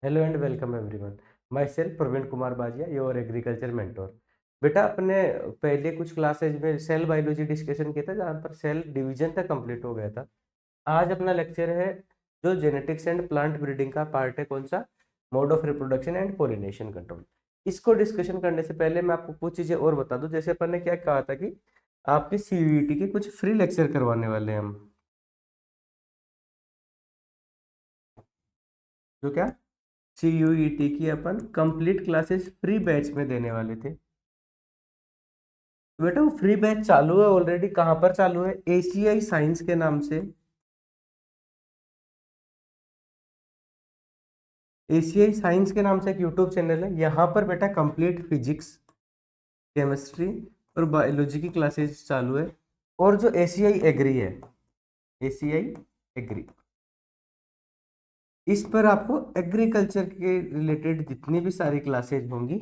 Hello and welcome everyone. Myself Praveen Kumar Bajiya, your agriculture mentor. बेटा, अपने पहले कुछ क्लासेज में सेल बायोलॉजी डिस्कशन किया था, जहाँ पर सेल डिवीजन तक कंप्लीट हो गया था। आज अपना लेक्चर है जो जेनेटिक्स एंड प्लांट ब्रीडिंग का पार्ट है। कौन सा? Mode of reproduction and pollination control. इसको डिस्कशन करने से पहले मैं आपको कुछ चीज़ें और बता दूं। जैसे अपन ने क्या कहा था कि आपकी सीयूईटी की कुछ फ्री लेक्चर करवाने वाले हैं हम। जो क्या? सीयूईटी की अपन कंप्लीट क्लासेस फ्री बैच में देने वाले थे। बेटा, वो फ्री बैच चालू है ऑलरेडी। कहाँ पर चालू है? एसीआई साइंस के नाम से। एसीआई साइंस के नाम से एक यूट्यूब चैनल है। यहाँ पर बेटा कंप्लीट फिजिक्स, केमिस्ट्री और बायोलॉजी की क्लासेस चालू है। और जो एसीआई एग्री है, एसीआई एग्री, इस पर आपको एग्रीकल्चर के रिलेटेड जितनी भी सारी क्लासेज होंगी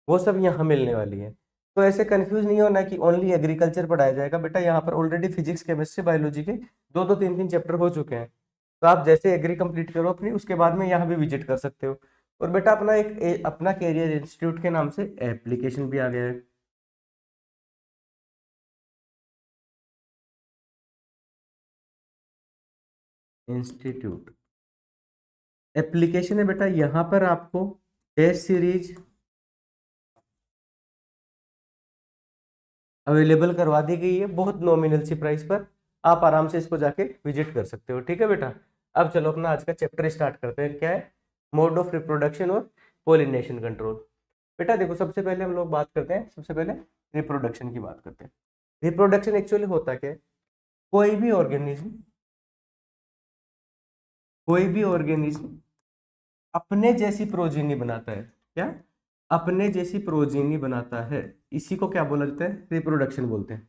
वो सब यहाँ मिलने वाली है। तो ऐसे कंफ्यूज नहीं होना कि ओनली एग्रीकल्चर पढ़ाया जाएगा। बेटा, यहाँ पर ऑलरेडी फिजिक्स, केमिस्ट्री, बायोलॉजी के दो दो तीन तीन चैप्टर हो चुके हैं। तो आप जैसे एग्री कंप्लीट करो अपनी, उसके बाद में यहाँ भी विजिट कर सकते हो। और बेटा, अपना अपना कैरियर इंस्टीट्यूट के नाम से एप्लीकेशन भी आ गया है। इंस्टीट्यूट एप्लीकेशन है बेटा। यहाँ पर आपको टेस्ट सीरीज अवेलेबल करवा दी गई है, बहुत नॉमिनल सी प्राइस पर। आप आराम से इसको जाके विजिट कर सकते हो। ठीक है बेटा। अब चलो अपना आज का चैप्टर स्टार्ट करते हैं। क्या है? मोड ऑफ रिप्रोडक्शन और पोलिनेशन कंट्रोल। बेटा देखो, सबसे पहले हम लोग बात करते हैं, सबसे पहले रिप्रोडक्शन की बात करते हैं। रिप्रोडक्शन एक्चुअली होता क्या है? कोई भी ऑर्गेनिज्म, कोई भी ऑर्गेनिज्म अपने जैसी प्रोजीनी बनाता है। क्या? अपने जैसी प्रोजीनी बनाता है। इसी को क्या बोला जाता है? रिप्रोडक्शन बोलते हैं।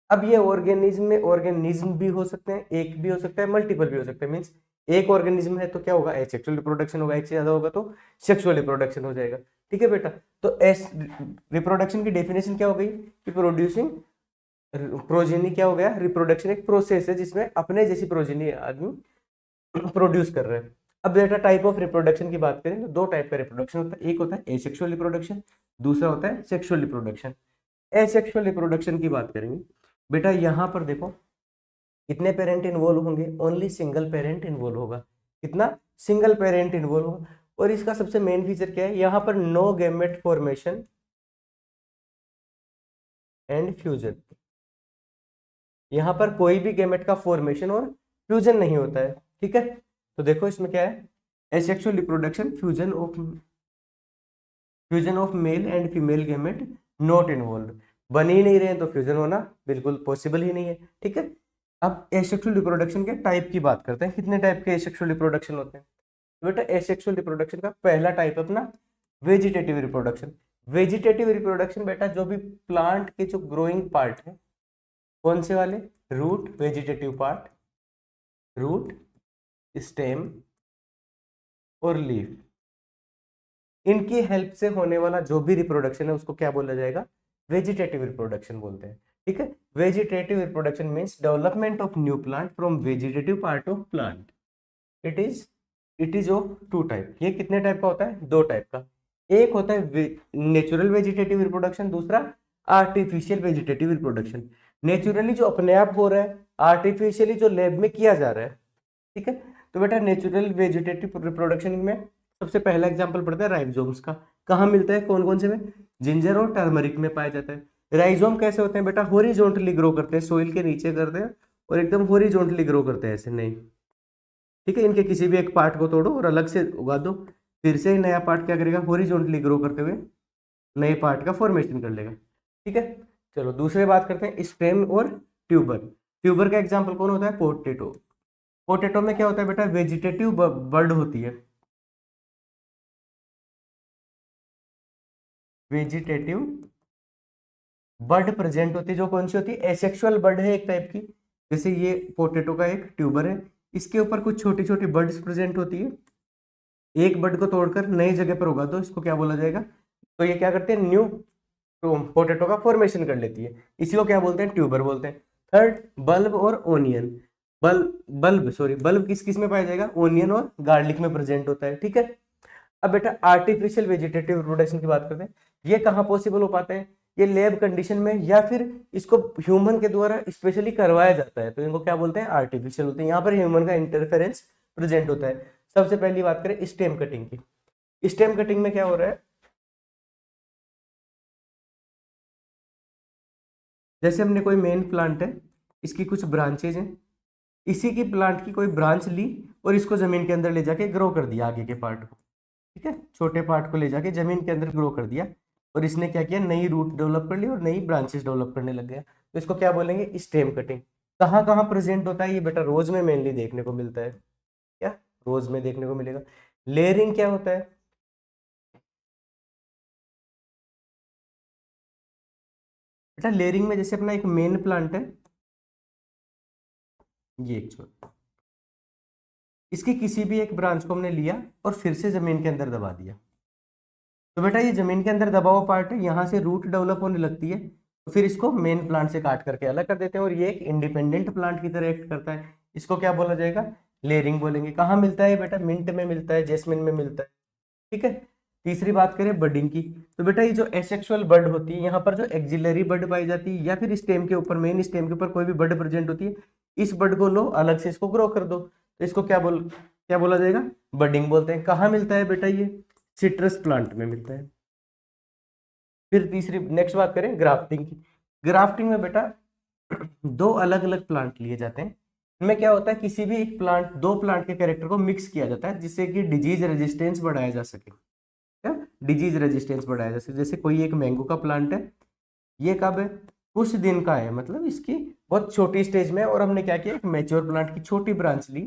अब ये ऑर्गेनिज्म में ऑर्गेनिज्म भी हो सकते हैं, एक भी हो सकता है, मल्टीपल भी हो सकते हैं। मीन्स एक ऑर्गेनिज्म है तो क्या होगा? एसेक्सुअल रिप्रोडक्शन होगा। एक से ज्यादा होगा तो सेक्सुअल रिप्रोडक्शन हो जाएगा। ठीक है बेटा। तो एस रिप्रोडक्शन की डेफिनेशन क्या हो गई कि प्रोड्यूसिंग प्रोजेनी। क्या हो गया? रिप्रोडक्शन एक प्रोसेस है जिसमें अपने जैसी प्रोजेनी आदमी प्रोड्यूस कर रहे हैं। अब बेटा, टाइप ऑफ रिप्रोडक्शन की बात करें तो दो टाइप का रिप्रोडक्शन होता है। एक होता है एसेक्सुअल रिप्रोडक्शन, दूसरा होता है सेक्सुअल रिप्रोडक्शन। एसेक्सुअल रिप्रोडक्शन की बात करेंगे बेटा, यहां पर देखो कितने पेरेंट इन्वॉल्व होंगे? ओनली सिंगल पेरेंट इन्वॉल्व होगा। कितना? सिंगल पेरेंट इन्वॉल्व होगा। और इसका सबसे मेन फीचर क्या है? यहां पर no gamete formation and fusion. यहां पर कोई भी गैमेट का फॉर्मेशन और फ्यूजन नहीं होता है। ठीक है। तो देखो इसमें क्या है? Asexual reproduction, fusion of male and female gamete not involve. बन ही नहीं रहे हैं तो फ्यूजन होना बिल्कुल पॉसिबल ही नहीं है। ठीक है। अब एसेक्सुअल रिप्रोडक्शन के टाइप की बात करते हैं। कितने टाइप के एसेक्सुअल रिप्रोडक्शन होते हैं? तो बेटा, एसेक्सुअल रिप्रोडक्शन का पहला टाइप अपना वेजिटेटिव रिप्रोडक्शन। वेजिटेटिव रिप्रोडक्शन बेटा, जो भी प्लांट के जो ग्रोइंग पार्ट है, कौन से वाले? Root, vegetative part, root, stem और लीफ, इनकी हेल्प से होने वाला जो भी रिप्रोडक्शन है उसको क्या बोला जाएगा? वेजिटेटिव रिप्रोडक्शन बोलते हैं। ठीक है। Vegetative reproduction means development of new plant from vegetative part of plant. It is it is of two type. ये कितने टाइप का होता है? दो टाइप का। एक होता है नेचुरल वेजिटेटिव रिप्रोडक्शन, दूसरा आर्टिफिशियल वेजिटेटिव रिप्रोडक्शन। नेचुरली जो अपने आप हो रहा है, आर्टिफिशियली जो लैब में किया जा रहा है। ठीक है। तो बेटा, नेचुरल वेजिटेटिव रिप्रोडक्शन में सबसे पहला एग्जांपल पड़ता है राइजोम्स का। कहाँ मिलता है? कौन कौन से में? जिंजर और टर्मरिक में पाया जाता है। राइजोम कैसे होते हैं बेटा? हॉरिजॉन्टली ग्रो करते हैं, सोइल के नीचे करते हैं और एकदम हॉरिजॉन्टली ग्रो करते हैं, ऐसे नहीं। ठीक है। इनके किसी भी एक पार्ट को तोड़ो और अलग से उगा दो, फिर से नया पार्ट क्या करेगा? हॉरिजॉन्टली ग्रो करते हुए नए पार्ट का फॉर्मेशन कर लेगा। ठीक है। चलो दूसरे बात करते हैं, स्टेम और ट्यूबर। ट्यूबर का एग्जाम्पल कौन होता है? पोटेटो। पोटेटो में क्या होता है बेटा? वेजिटेटिव बर्ड होती है। वेजिटेटिव बर्ड प्रेजेंट होती है। जो कौन सी होती है? एसेक्सुअल बर्ड है एक टाइप की। जैसे ये पोटेटो का एक ट्यूबर है, इसके ऊपर कुछ छोटी छोटी बर्ड्स प्रेजेंट होती है। एक बर्ड को तोड़कर नई जगह पर उगा दो, इसको क्या बोला जाएगा? तो ये क्या करते हैं? न्यू पोटेटो का फॉर्मेशन कर लेती है। इसी को क्या बोलते हैं? ट्यूबर बोलते हैं। थर्ड, बल्ब और ओनियन। बल्ब किस किस में पाया जाएगा? ओनियन और गार्लिक में प्रेजेंट होता है। ठीक है। अब बेटा आर्टिफिशियल वेजिटेटिव रिप्रोडक्शन की बात करते हैं। ये कहाँ पॉसिबल हो पाते हैं? ये लैब कंडीशन में, या फिर इसको ह्यूमन के द्वारा स्पेशली करवाया जाता है, तो इनको क्या बोलते हैं? आर्टिफिशियल होते हैं। यहाँ पर ह्यूमन का इंटरफेरेंस प्रेजेंट होता है। सबसे पहली बात करें स्टेम कटिंग की। स्टेम कटिंग में क्या हो रहा है? जैसे हमने कोई मेन प्लांट है, इसकी कुछ ब्रांचेज हैं, इसी की प्लांट की कोई ब्रांच ली और इसको जमीन के अंदर ले जाके ग्रो कर दिया आगे के पार्ट को, ठीक है, छोटे पार्ट को ले जाके जमीन के अंदर ग्रो कर दिया, और इसने क्या किया? नई रूट डेवलप कर ली और नई ब्रांचेस डेवलप करने लग गया। तो इसको क्या बोलेंगे? Stem cutting. कहाँ कहाँ प्रेजेंट होता है ये? बेटा रोज में मेनली देखने को मिलता है। क्या? रोज में देखने को मिलेगा। लेयरिंग क्या होता है? बेटा लेयरिंग में जैसे अपना एक मेन प्लांट है, ये एक छोटा, इसकी किसी भी एक ब्रांच को हमने लिया और फिर से जमीन के अंदर दबा दिया, तो बेटा ये जमीन के अंदर दबा हुआ पार्ट है, यहाँ से रूट डेवलप होने लगती है, तो फिर इसको मेन प्लांट से काट करके अलग कर देते हैं और ये एक इंडिपेंडेंट प्लांट की तरह एक्ट करता है। इसको क्या बोला जाएगा? लेयरिंग बोलेंगे। कहाँ मिलता है बेटा? मिंट में मिलता है, जेस्मिन में मिलता है, ठीक है। तीसरी बात करें बडिंग की, तो बेटा ये जो एसेक्सुअल बड होती है, यहाँ पर जो एक्सिलरी बड पाई जाती है, या फिर स्टेम के ऊपर, मेन स्टेम के ऊपर कोई भी बड प्रेजेंट होती है, इस बड को लो अलग से, इसको ग्रो कर दो, तो इसको क्या बोला जाएगा? बडिंग बोलते हैं। कहाँ मिलता है बेटा? ये सिट्रस प्लांट में मिलता है। फिर तीसरी नेक्स्ट बात करें ग्राफ्टिंग की। ग्राफ्टिंग में बेटा दो अलग अलग प्लांट लिए जाते हैं। इनमें क्या होता है? किसी भी एक प्लांट, दो प्लांट के कैरेक्टर को मिक्स किया जाता है जिससे कि डिजीज रेजिस्टेंस बढ़ाया जा सके। क्या? डिजीज रेजिस्टेंस बढ़ाया जा सके। जैसे कोई एक मैंगो का प्लांट है, ये कब है? कुछ दिन का है, मतलब इसकी बहुत छोटी स्टेज में है, और हमने क्या किया? एक मैच्योर प्लांट की छोटी ब्रांच ली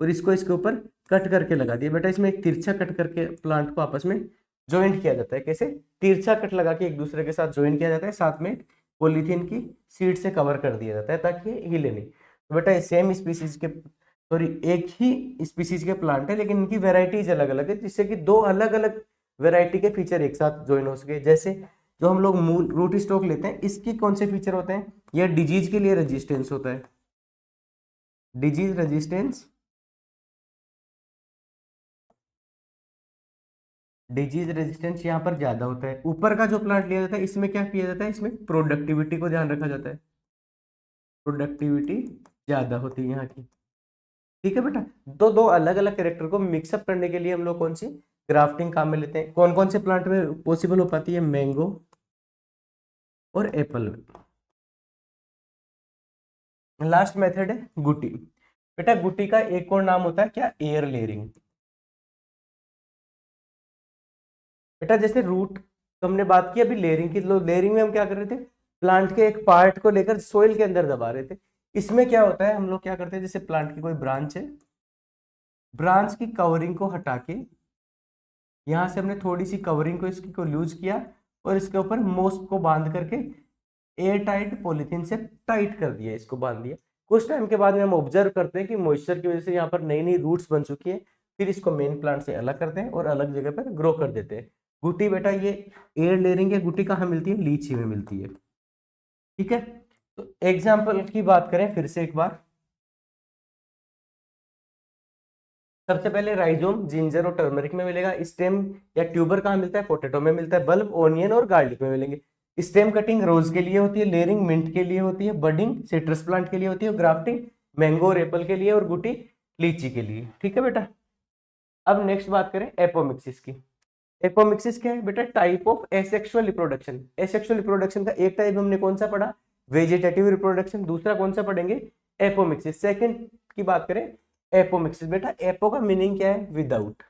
और इसको इसके ऊपर कट करके लगा दिया। बेटा इसमें एक तिरछा कट करके प्लांट को आपस में ज्वाइंट किया जाता है। कैसे? तिरछा कट लगा के एक दूसरे के साथ ज्वाइन किया जाता है, साथ में पॉलीथीन की सीट से कवर कर दिया जाता है ताकि ये हिले नहीं। तो बेटा सेम स्पीसीज के, सॉरी एक ही स्पीसीज के प्लांट है, लेकिन इनकी वेराइटीज अलग अलग है, जिससे कि दो अलग अलग वेराइटी के फीचर एक साथ ज्वाइन हो सके। जैसे जो हम लोग मूल रूट स्टॉक लेते हैं, इसकी कौन से फीचर होते हैं? यह डिजीज के लिए रेजिस्टेंस होता है, डिजीज रेजिस्टेंस, डिजीज रेजिस्टेंस यहाँ पर ज्यादा होता है। ऊपर का जो प्लांट लिया जाता है, इसमें क्या किया जाता है? इसमें प्रोडक्टिविटी को ध्यान रखा जाता है, प्रोडक्टिविटी ज्यादा होती है यहाँ की, ठीक है बेटा। दो दो अलग अलग कैरेक्टर को मिक्सअप करने के लिए हम लोग कौन सी ग्राफ्टिंग काम में लेते हैं? कौन कौन से प्लांट में पॉसिबल हो पाती है? मैंगो और एप्पल। लास्ट मेथड है गुटी। बेटा गुटी का एक और नाम होता है क्या? Air layering. बेटा जैसे रूट, तो हमने बात की अभी लेयरिंग की, लेयरिंग में हम क्या कर रहे थे? प्लांट के एक पार्ट को लेकर सोइल के अंदर दबा रहे थे। इसमें क्या होता है? हम लोग क्या करते हैं, जैसे प्लांट की कोई ब्रांच है, ब्रांच की कवरिंग को हटा के, यहाँ से हमने थोड़ी सी कवरिंग को इसकी को लूज किया और इसके ऊपर मोस को बांध करके एयर टाइट पॉलिथीन से टाइट कर दिया, इसको बांध दिया। कुछ टाइम के बाद में हम ऑब्जर्व करते हैं कि मॉइस्चर की वजह से यहाँ पर नई नई रूट्स बन चुकी है, फिर इसको मेन प्लांट से अलग करते हैं और अलग जगह पर ग्रो कर देते हैं। गुटी बेटा ये एयर लेयरिंग है, गुटी कहाँ मिलती है? लीची में मिलती है, ठीक है। तो एग्जाम्पल की बात करें फिर से एक बार, सबसे पहले राइजोम जिंजर और टर्मरिक में मिलेगा। स्टेम या ट्यूबर कहाँ मिलता है? पोटैटो में मिलता है। बल्ब ऑनियन और गार्लिक में मिलेंगे। स्टेम कटिंग रोज के लिए होती है, लेयरिंग मिंट के लिए होती है, बडिंग सिट्रस प्लांट के लिए होती है, ग्राफ्टिंग मैंगो और एप्पल के लिए, और गुटी लीची के लिए, ठीक है बेटा। अब नेक्स्ट बात करें एपोमिक्सिस की। एपोमिक्सिस क्या है बेटा? Type of asexual reproduction. Asexual reproduction का एक टाइप हमने कौन सा पढ़ा? Vegetative reproduction. दूसरा कौन सा पढ़ेंगे? एपोमिक्सिस। सेकंड की बात करें एपोमिक्सिस, बेटा एपो का मीनिंग क्या है? विदाउट।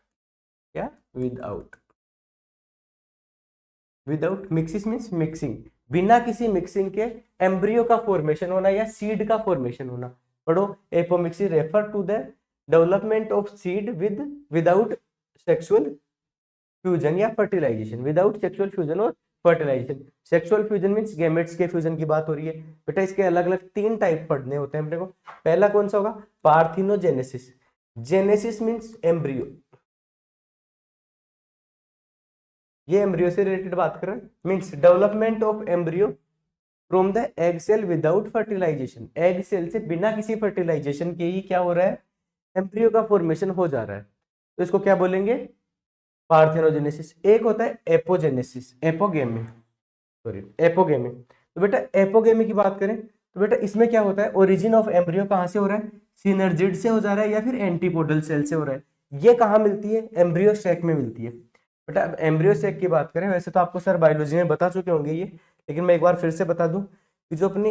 क्या? Without. Without. Mixes means mixing, बिना किसी मिक्सिंग के एम्ब्रियो का फॉर्मेशन होना या सीड का फॉर्मेशन होना। पढ़ो, apomixis refer to the development of seed without sexual fusion या फर्टिलाइजेशन। विदाउट सेक्सुअल फ्यूजन और fertilization. Sexual fusion means gametes के फ्यूजन की बात हो रही है। बेटा इसके अलग अलग तीन टाइप पढ़ने होते हैं अपने को। पहला कौन सा होगा? पार्थिनोजेनेसिस। जेनेसिस मींस एम्ब्रियो, ये एम्ब्रियो से रिलेटेड बात कर रहे हैं, means development of embryo from the egg cell without fertilization. Egg cell से बिना किसी फर्टिलाइजेशन के ही क्या हो रहा है? एम्ब्रियो का फॉर्मेशन हो जा रहा है, तो इसको क्या बोलेंगे? पार्थेनोजेनेसिस, एक होता है एपोजेनेसिस, एपोगेमी, सॉरी एपोगेमी। तो बेटा एपोगेमी की बात करें तो बेटा इसमें क्या होता है, ओरिजिन ऑफ एम्ब्रियो कहाँ से हो रहा है, सिनर्जिड से हो जा रहा है या फिर एंटीपोडल सेल से हो रहा है। ये कहाँ मिलती है, एम्ब्रियो सैक में मिलती है। बेटा अब एम्ब्रियो सैक की बात करें, वैसे तो आपको सर बायोलॉजी में बता चुके होंगे ये, लेकिन मैं एक बार फिर से बता दूं कि जो अपनी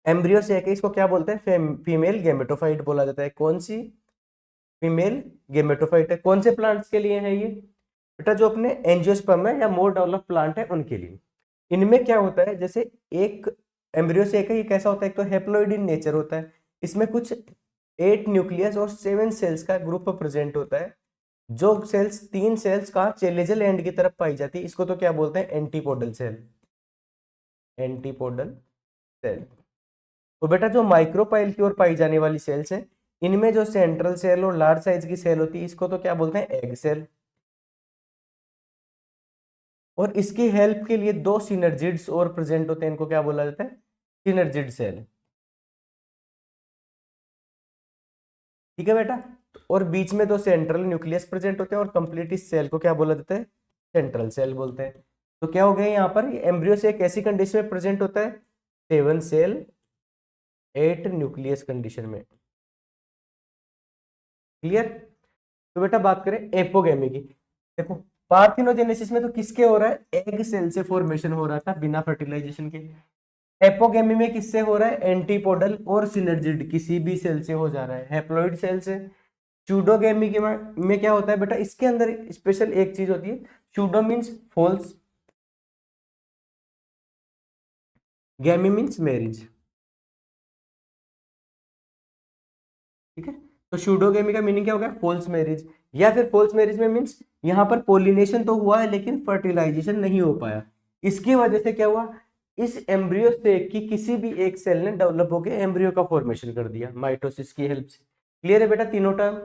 एम्ब्रियो सैक है इसको क्या बोलते हैं, फीमेल गेमेटोफाइट बोला जाता है। कौन सी, फीमेल गेमेटोफाइट है। कौन से प्लांट्स के लिए है ये, बेटा जो अपने एंजियोस्पर्म है या मोर डेवलप प्लांट है उनके लिए। इनमें क्या होता है, जैसे एक एम्ब्रियो से एक है, ये कैसा होता है, एक तो हेप्लॉइड इन नेचर होता है, इसमें कुछ 8 न्यूक्लियस और 7 सेल्स का ग्रुप प्रेजेंट होता है। जो सेल्स, 3 सेल्स का चेलेजल एंड की तरफ पाई जाती है, इसको तो क्या बोलते हैं, एंटीपोडल सेल, एंटीपोडल सेल। तो बेटा जो माइक्रोपाइल की ओर पाई जाने वाली सेल्स है, इनमें जो सेंट्रल सेल और लार्ज साइज की सेल होती है, इसको तो क्या बोलते हैं, एग सेल। और इसकी हेल्प के लिए दो सिनर्जिड्स और प्रेजेंट होते हैं, इनको क्या बोला जाता है, सिनर्जिड सेल। ठीक है बेटा, और बीच में दो सेंट्रल न्यूक्लियस प्रेजेंट होते हैं, और कंप्लीट इस सेल को क्या बोला जाता है, सेंट्रल सेल बोलते हैं। तो क्या हो गया यहाँ पर, एम्ब्रियो से एक ऐसी कंडीशन में प्रेजेंट होता है, 7 सेल 8 न्यूक्लियस कंडीशन में। क्लियर। तो बेटा बात करें एपोगेमी की, देखो पार्थिनोजेनेसिस में तो किसके हो रहा है, एग सेल से फॉर्मेशन हो रहा था बिना फर्टिलाइजेशन के। एपोगेमी में किससे हो रहा है, एंटीपोडल और सिनर्जिड किसी भी सेल से हो जा रहा है, हैप्लॉइड सेल से। सूडोगेमी के में क्या होता है बेटा, इसके अंदर स्पेशल एक चीज होती है, pseudo means false, गैमी means marriage. ठीक है, तो सूडोगेमी का मीनिंग क्या हो गया, फॉल्स मैरिज। या फिर फॉल्स मैरिज में मीन्स यहाँ पर पोलिनेशन तो हुआ है लेकिन फर्टिलाइजेशन नहीं हो पाया। इसकी वजह से क्या हुआ, इस एम्ब्रियो से की किसी भी एक सेल ने डेवलप होकर एम्ब्रियो का फॉर्मेशन कर दिया माइटोसिस की हेल्प से। क्लियर है बेटा तीनों टर्म।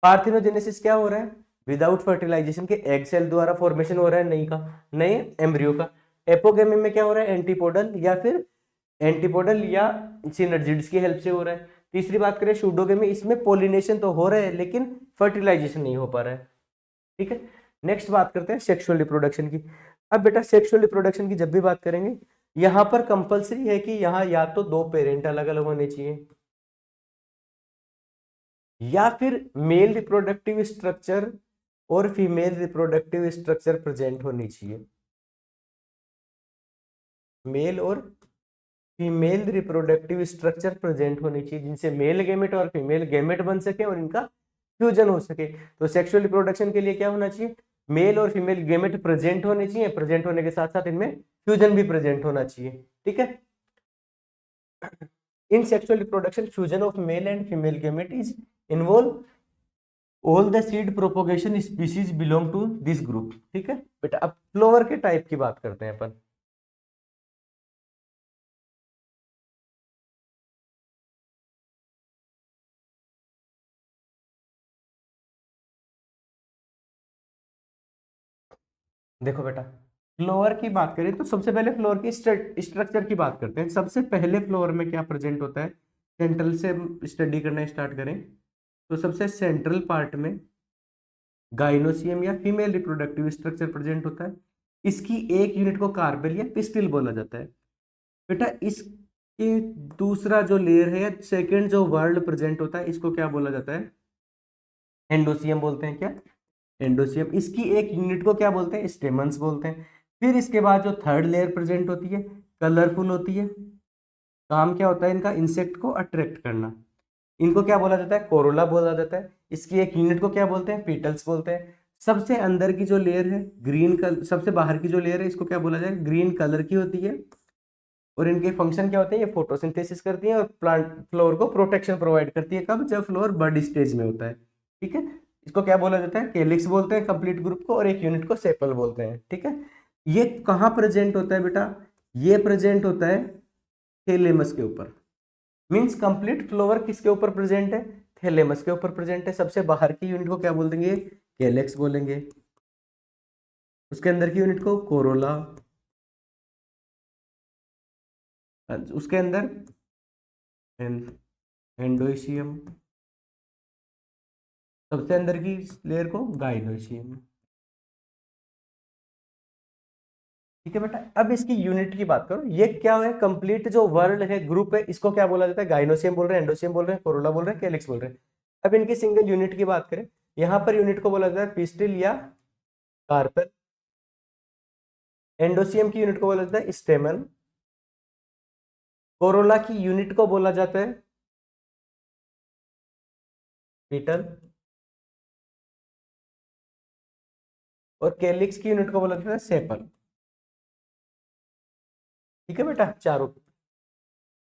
पार्थिनोजेनेसिस क्या हो रहा है, विदाउट फर्टिलाइजेशन के एग सेल द्वारा फॉर्मेशन हो रहा है नई का, नए एम्ब्रियो का। एपोगेमी में क्या हो रहा है, एंटीपोडल या फिर एंटीपोडल या सिनर्जिड्स की हेल्प से हो रहा है। तीसरी बात करें सूडोगेमी, इसमें पोलिनेशन तो हो रहा है लेकिन फर्टिलाइजेशन नहीं हो पा रहा है। ठीक है, नेक्स्ट बात करते हैं सेक्सुअल रिप्रोडक्शन की। अब बेटा सेक्सुअल रिप्रोडक्शन की जब भी बात करेंगे, यहां पर कंपलसरी है कि यहाँ या तो दो पेरेंट अलग अलग होने चाहिए, या फिर मेल रिप्रोडक्टिव स्ट्रक्चर और फीमेल रिप्रोडक्टिव स्ट्रक्चर प्रेजेंट होनी चाहिए। मेल और फीमेल रिप्रोडक्टिव स्ट्रक्चर प्रेजेंट होनी चाहिए, जिनसे मेल गेमेट और फीमेल गेमेट बन सके और इनका फ्यूजन हो सके। तो सेक्सुअल रिप्रोडक्शन के लिए क्या होना चाहिए, मेल और फीमेल गेमेट प्रेजेंट होने चाहिए, प्रेजेंट होने के साथ साथ इनमें फ्यूजन भी प्रेजेंट होना चाहिए। ठीक है, in sexual reproduction fusion of male and female gamete is involve all the seed propagation species belong to this group. ठीक है बेटा, अब फ्लोवर के टाइप की बात करते हैं अपन। देखो बेटा, फ्लोर की बात करें तो सबसे पहले फ्लोर की स्ट्रक्चर की बात करते हैं। सबसे पहले फ्लोर में क्या प्रेजेंट होता है, सेंट्रल से स्टडी करना स्टार्ट करें तो सबसे सेंट्रल पार्ट में गाइनोसियम या फीमेल रिप्रोडक्टिव स्ट्रक्चर प्रेजेंट होता है। इसकी एक यूनिट को कार्पेल या पिस्टिल बोला जाता है। बेटा इसके दूसरा जो लेयर है या सेकेंड जो वर्ल्ड प्रेजेंट होता है, इसको क्या बोला जाता है, एंडोसियम बोलते हैं। क्या, एंडोसियम। इसकी एक यूनिट को क्या बोलते हैं, स्टेमन्स बोलते हैं। फिर इसके बाद जो थर्ड लेयर प्रेजेंट होती है, कलरफुल होती है। काम क्या होता है इनका, इंसेक्ट को अट्रैक्ट करना। इनको क्या बोला जाता है, कोरोला बोला जाता है। इसकी एक यूनिट को क्या बोलते हैं, पीटल्स बोलते हैं। सबसे अंदर की जो लेयर है ग्रीन कलर, सबसे बाहर की जो लेयर है इसको क्या बोला जाए, ग्रीन कलर की होती है। और इनके फंक्शन क्या होते हैं, ये फोटोसिंथेसिस करती है और प्लांट फ्लोर को प्रोटेक्शन प्रोवाइड करती है। कब, जब फ्लोर बर्ड स्टेज में होता है। ठीक है, इसको क्या बोला जाता है, केलिक्स बोलते हैं कंप्लीट ग्रुप को, और एक यूनिट को सेपल बोलते हैं। ठीक है, ये कहाँ प्रेजेंट होता है बेटा, ये प्रेजेंट होता है थैलेमस के ऊपर। मींस कंप्लीट फ्लोवर किसके ऊपर प्रेजेंट है, थैलेमस के ऊपर प्रेजेंट है। सबसे बाहर की यूनिट को क्या बोल देंगे, केलेक्स बोलेंगे। उसके अंदर की यूनिट को कोरोला, उसके अंदर एंडोइशियम। सबसे अंदर की लेयर को गाइनोसियम। ठीक है बेटा, अब इसकी यूनिट की बात करो, ये क्या है, कंप्लीट जो वर्ल्ड है, ग्रुप है, इसको क्या बोला जाता है, गाइनोसियम बोल रहे हैं, एंडोसियम बोल रहे हैं, कोरोला बोल रहे हैं, कैलिक्स बोल रहे हैं। अब इनकी सिंगल यूनिट की बात करें, यहां पर यूनिट को बोला जाता है पिस्टिल या कार्पेल, एंडोसियम की यूनिट को बोला जाता है स्टेमन, कोरोला की यूनिट को बोला जाता है पीटल, और कैलिक्स की यूनिट को बोला जाता है सेपल। ठीक है बेटा, चारों।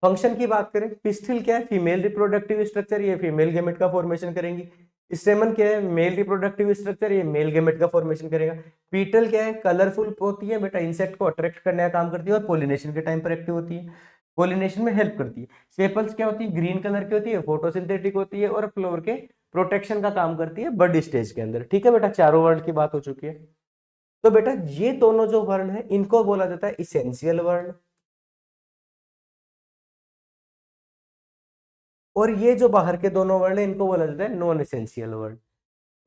फंक्शन की बात करें, पिस्टिल क्या है, फीमेल रिप्रोडक्टिव स्ट्रक्चर, ये फीमेल गेमेट का फॉर्मेशन करेंगी। स्टेमन क्या है, मेल रिप्रोडक्टिव स्ट्रक्चर, ये मेल गेमेट का फॉर्मेशन करेगा। पीटल क्या है, कलरफुल होती है बेटा, इंसेक्ट को अट्रैक्ट करने का काम करती है और पॉलिनेशन के टाइम पर एक्टिव होती है, पॉलिनेशन में हेल्प करती है। सेपल्स क्या होती है, ग्रीन कलर की होती है, फोटोसिंथेटिक होती है और फ्लोर के प्रोटेक्शन का काम करती है बड स्टेज के अंदर। ठीक है बेटा, चारों वर्ड की बात हो चुकी है। तो बेटा ये दोनों जो वर्ण है इनको बोला जाता है इसेंशियल वर्ण, और ये जो बाहर के दोनों वर्ण है इनको बोला जाता है नॉन एसेंशियल वर्ण।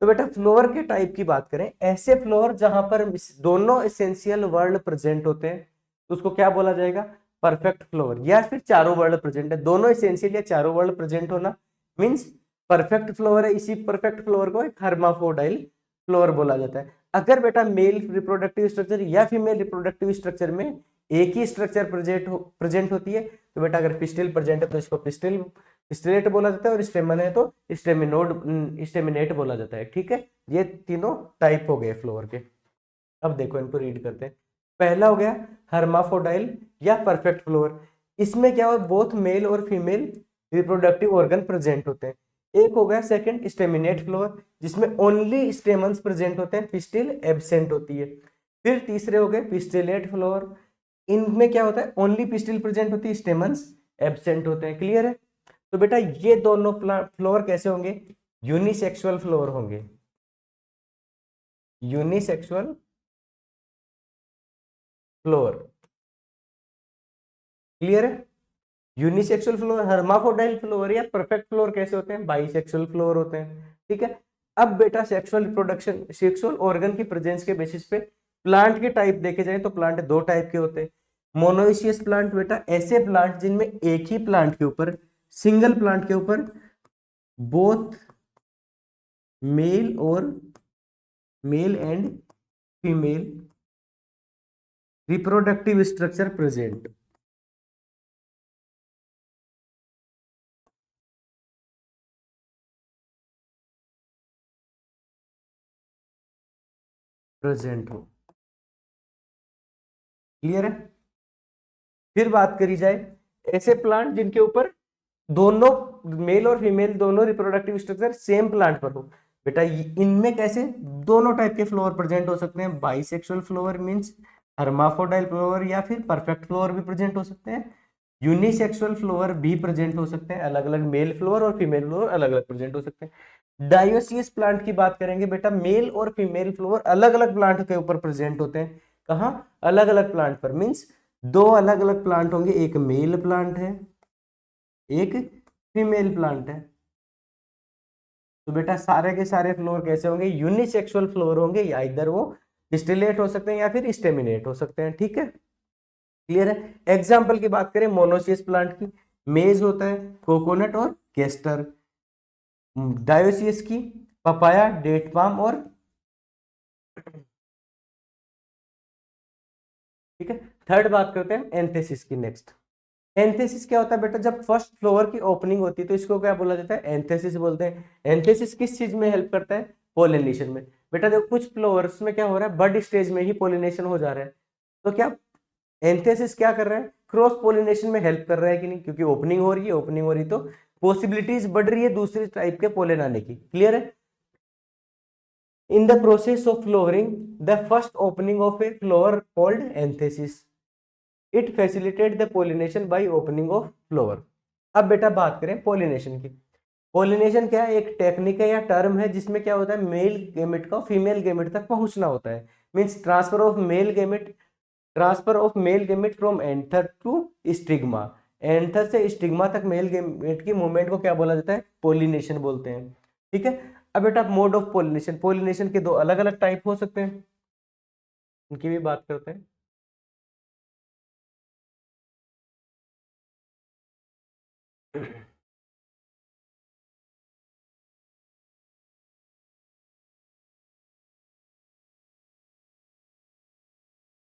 तो बेटा फ्लोवर के टाइप की बात करें, ऐसे फ्लोवर जहां पर दोनों एसेंशियल वर्ण प्रेजेंट होते हैं तो उसको क्या बोला जाएगा, परफेक्ट फ्लोवर। या फिर चारों वर्ण प्रेजेंट है, दोनों एसेंशियल या चारों वर्ण प्रेजेंट होना मींस परफेक्ट फ्लोवर है। इसी परफेक्ट फ्लोवर को एक हर्माफ्रोडाइल फ्लोवर बोला जाता है। अगर बेटा मेल रिप्रोडक्टिव स्ट्रक्चर या फीमेल रिप्रोडक्टिव स्ट्रक्चर में एक ही स्ट्रक्चर प्रेजेंट होती है, तो बेटा अगर पिस्टिल प्रेजेंट है तो इसको पिस्टिल स्टेलेट बोला जाता है, और स्टेमन है तो स्टेमिनेट बोला जाता है। ठीक है, ये तीनों टाइप हो गए फ्लोवर के। अब देखो इनको रीड करते हैं। पहला हो गया हर्माफ्रोडाइल या परफेक्ट फ्लोवर, इसमें क्या हो, बोथ मेल और फीमेल रिप्रोडक्टिव ऑर्गन प्रेजेंट होते हैं। एक हो गया सेकंड स्टेमिनेट फ्लोवर, जिसमें ओनली स्टेमन्स प्रेजेंट होते हैं, पिस्टिल एब्सेंट होती है। फिर तीसरे हो गए पिस्टिलेट फ्लोवर, इनमें क्या होता है, ओनली पिस्टिल प्रेजेंट होती है, स्टेमन्स एब्सेंट होते हैं। क्लियर है। तो बेटा ये दोनों फ्लोवर कैसे होंगे, यूनिसेक्सुअल फ्लोवर होंगे, यूनिसेक्सुअल फ्लोवर। क्लियर है। यूनिसेक्सुअल फ्लोर, हर्माफ्रोडाइल फ्लोर या परफेक्ट फ्लोर कैसे होते हैं, बाइसेक्सुअल फ्लोर होते हैं। ठीक है। अब बेटा सेक्सुअल रिप्रोडक्शन, सेक्सुअल ऑर्गन की प्रेजेंस के बेसिस पे प्लांट के टाइप देखे जाए तो प्लांट दो टाइप के होते हैं। मोनोइशियस प्लांट बेटा ऐसे प्लांट जिनमें एक ही प्लांट के ऊपर, सिंगल प्लांट के ऊपर बोथ मेल और mail and female reproductive structure present. Present हो। क्लियर है। फिर बात करी जाए ऐसे प्लांट जिनके ऊपर दोनों मेल और फीमेल दोनों रिप्रोडक्टिव स्ट्रक्चर सेम प्लांट पर हो, बेटा इनमें कैसे दोनों टाइप के फ्लोवर प्रेजेंट हो सकते हैं, बाइसेक्सुअल फ्लोवर मींस हर्माफ्रोडाइल फ्लोवर, या फिर परफेक्ट फ्लोवर भी प्रेजेंट हो सकते हैं, यूनिसेक्सुअल फ्लोवर भी प्रेजेंट हो सकते हैं, अलग अलग मेल फ्लोवर और फीमेल फ्लोवर अलग अलग प्रेजेंट हो सकते हैं। डायोसियस प्लांट की बात करेंगे बेटा, मेल और फीमेल फ्लोवर अलग अलग प्लांट के ऊपर प्रेजेंट होते हैं। कहाँ, अलग अलग प्लांट पर मींस दो अलग अलग प्लांट होंगे, एक मेल प्लांट है एक फीमेल प्लांट है। तो बेटा सारे के सारे फ्लोर कैसे होंगे, यूनिसेक्सुअल फ्लोर होंगे, या इधर वो डिस्टिलेट हो सकते हैं या फिर स्टेमिनेट हो सकते हैं। ठीक है, क्लियर है। एग्जाम्पल की बात करें मोनोसियस प्लांट की, मेज होता है, कोकोनट और केस्टर। डायोसियस की पपाया, डेट पाम और, ठीक है। थर्ड बात करते हैं एंथेसिस की नेक्स्ट। एंथेसिस क्या होता है बेटा, जब फर्स्ट फ्लोवर की ओपनिंग होती है तो इसको क्या बोला जाता है, एंथेसिस बोलते हैं। एंथेसिस किस चीज में हेल्प करता है, पोलिनेशन में। बेटा देखो कुछ फ्लोवर्स में क्या हो रहा है, बड स्टेज में ही पोलिनेशन हो जा रहा है, तो क्या एंथेसिस क्या कर रहा है, क्रॉस पोलिनेशन में हेल्प कर रहा है कि नहीं, क्योंकि ओपनिंग हो रही है, ओपनिंग हो रही तो पॉसिबिलिटीज बढ़ रही है दूसरी टाइप के पोलन आने की। क्लियर है। In the process of flowering, the first opening of a flower called antithesis, it facilitate the pollination by opening of flower. अब बेटा बात करें पोलिनेशन की। पोलिनेशन क्या है, एक टेक्निक है या टर्म है जिसमें क्या होता है, मेल गेमेट का फीमेल गेमेट तक पहुंचना होता है, means transfer of male gamete from anther to stigma. Anther से स्टिग्मा तक मेल गेमेट की मूवमेंट को क्या बोला जाता है, पोलिनेशन बोलते हैं। ठीक है। अब बेटा मोड ऑफ पोलिनेशन, पोलिनेशन के दो अलग अलग टाइप हो सकते हैं, उनकी भी बात करते हैं।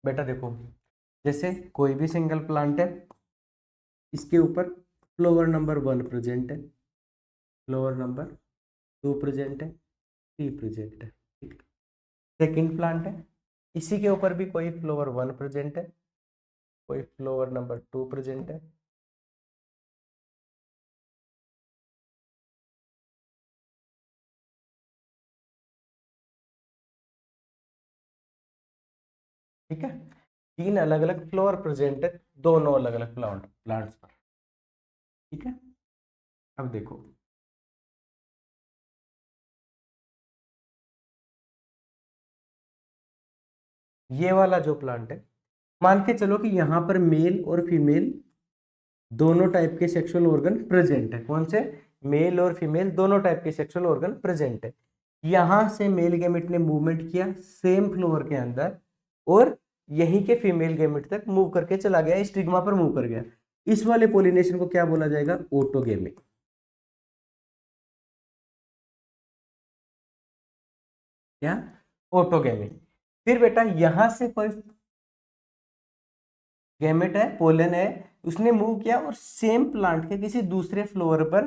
बेटा देखो, जैसे कोई भी सिंगल प्लांट है, इसके ऊपर फ्लोवर नंबर 1 प्रेजेंट है, फ्लोवर नंबर 2 प्रेजेंट है, 3 प्रेजेंट है, ठीक। सेकेंड प्लांट है, इसी के ऊपर भी कोई फ्लोवर 1 प्रेजेंट है, कोई फ्लोवर नंबर 2 प्रेजेंट है, ठीक है। तीन अलग अलग फ्लोवर प्रेजेंट है दोनों अलग अलग प्लांट्स पर, ठीक है। अब देखो, ये वाला जो प्लांट है, मान के चलो कि यहाँ पर मेल और फीमेल दोनों टाइप के सेक्सुअल ऑर्गन प्रेजेंट है। कौन से? मेल और फीमेल दोनों टाइप के सेक्सुअल ऑर्गन प्रेजेंट है। यहां से मेल गैमेट ने मूवमेंट किया सेम फ्लोवर के अंदर, और यहीं के फीमेल गैमेट तक मूव करके चला गया, स्टिग्मा पर मूव कर गया। इस वाले पोलिनेशन को क्या बोला जाएगा? ऑटोगेमी। क्या? ऑटोगेमी। फिर बेटा यहां से कोई गैमेट है, पोलन है, उसने मूव किया और सेम प्लांट के किसी दूसरे फ्लोर पर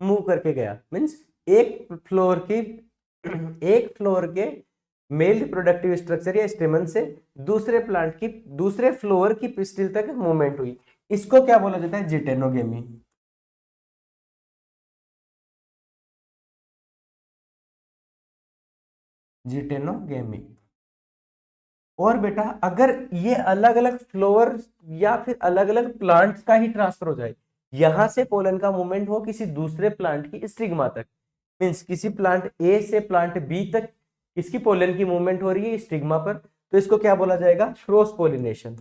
मूव करके गया। मीन्स एक फ्लोर के एक फ्लोर के मेल रिप्रोडक्टिव स्ट्रक्चर या स्टेमन से दूसरे प्लांट की दूसरे फ्लोर की पिस्टिल तक मूवमेंट हुई। इसको क्या बोला जाता है? जिटेनोगेमी। जिटेनोगेमी। और बेटा अगर ये अलग अलग फ्लोवर या फिर अलग अलग प्लांट्स का ही ट्रांसफर हो जाए, यहां से पोलन का मूवमेंट हो किसी दूसरे प्लांट की स्टिग्मा तक, मीन्स किसी प्लांट ए से प्लांट बी तक इसकी पोलन की मूवमेंट हो रही है स्टिग्मा पर, तो इसको क्या बोला जाएगा? Cross pollination.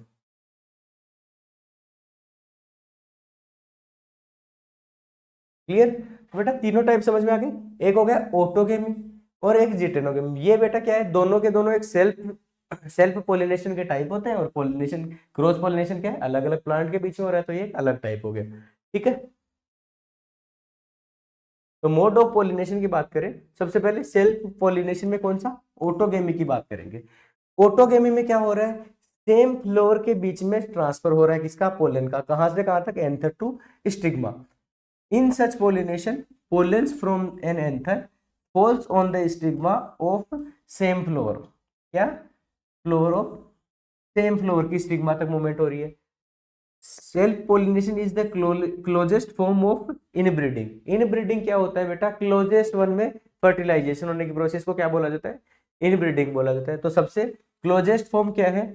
क्लियर? तो बेटा तीनों टाइप समझ में आ गए। एक हो गया ऑटोगेमी और एक जिटेनोगेमी। ये बेटा क्या है? दोनों के दोनों एक सेल्फ सेल्फ पोलिनेशन के टाइप होते हैं, और पोलिनेशन क्रॉस पोलिनेशन क्या है? अलग अलग प्लांट के बीच में हो रहा है, तो ये एक अलग टाइप हो गया, ठीक है। तो मोड ऑफ पोलिनेशन की बात करें, सबसे पहले सेल्फ पोलिनेशन में कौन सा? ऑटोगेमी की बात करेंगे। ऑटोगेमी में क्या हो रहा है? सेम फ्लोर के बीच में ट्रांसफर हो रहा है किसका? पोलन का। कहां से कहां तक? Anther to stigma. In such pollination, pollens from an anther falls on the stigma of same flower. क्या? फ्लोर ऑफ सेम फ्लोर की स्टिग्मा तक मूवमेंट हो रही है। Self pollination is the closest form of inbreeding. Inbreeding क्या होता है बेटा? क्लोजेस्ट वन में फर्टिलाइजेशन होने की प्रोसेस को क्या बोला जाता है? इनब्रीडिंग बोला जाता है। तो सबसे क्लोजेस्ट फॉर्म क्या है?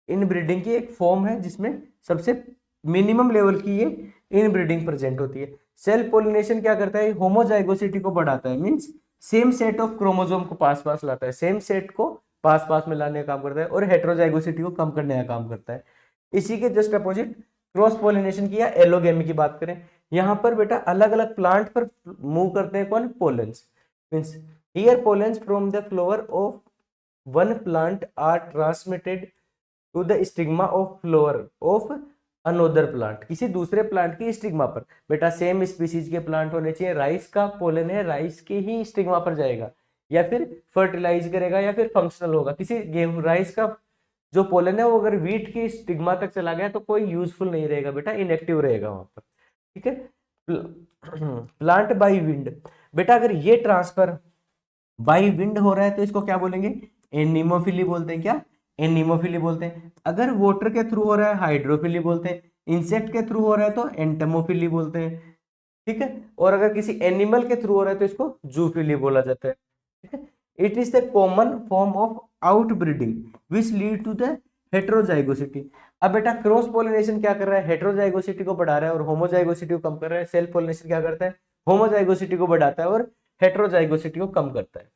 इनब्रीडिंग की एक फॉर्म है जिसमें सबसे मिनिमम लेवल की ये इनब्रीडिंग प्रेजेंट होती है। सेल्फ पोलिनेशन क्या करता है? होमोजाइगोसिटी को बढ़ाता है, means same set of chromosome को पास पास लाता है, सेम सेट को पास पास में लाने का काम करता है, और हेट्रोजाइगोसिटी को कम करने का काम करता है। इसी के जस्ट अपोजिट क्रॉस पोलिनेशन की या एलोगेमी की बात करें, यहाँ पर बेटा अलग अलग प्लांट पर मूव करते हैं कौन? Pollens. Means here pollens from the flower of one plant are transmitted to the stigma of flower of another plant. किसी दूसरे प्लांट की स्टिग्मा पर। बेटा सेम स्पीसीज के प्लांट होने चाहिए। राइस का पोलन है, राइस के ही स्टिग्मा पर जाएगा, या फिर फर्टिलाइज करेगा, या फिर फंक्शनल होगा। किसी गेहूं राइस का जो पोलन है वो अगर वीट की स्टिग्मा तक चला गया तो कोई यूजफुल नहीं रहेगा बेटा, इनएक्टिव रहेगा वहां पर, ठीक है। Plant by wind. बेटा अगर ये ट्रांसफर बाई विंड हो रहा है तो इसको क्या बोलेंगे? एनिमोफिली बोलते हैं। क्या? एनिमोफिली बोलते हैं। अगर वाटर के थ्रू हो रहा है, हाइड्रोफिली बोलते हैं। इंसेक्ट के थ्रू हो रहा है तो एंटमोफिली बोलते हैं, ठीक है। और अगर किसी एनिमल के थ्रू हो रहा है तो इसको जूफिली बोला जाता है, ठीक है। It is the common form of outbreeding which lead to the heterozygosity. अब बेटा क्रॉस पोलिनेशन क्या कर रहा है? हेट्रोजाइगोसिटी को बढ़ा रहा है और होमोजाइगोसिटी को कम कर रहा है। सेल्फ पोलिनेशन क्या करता है? होमोजाइगोसिटी को बढ़ाता है और हेट्रोजाइगोसिटी को कम करता है।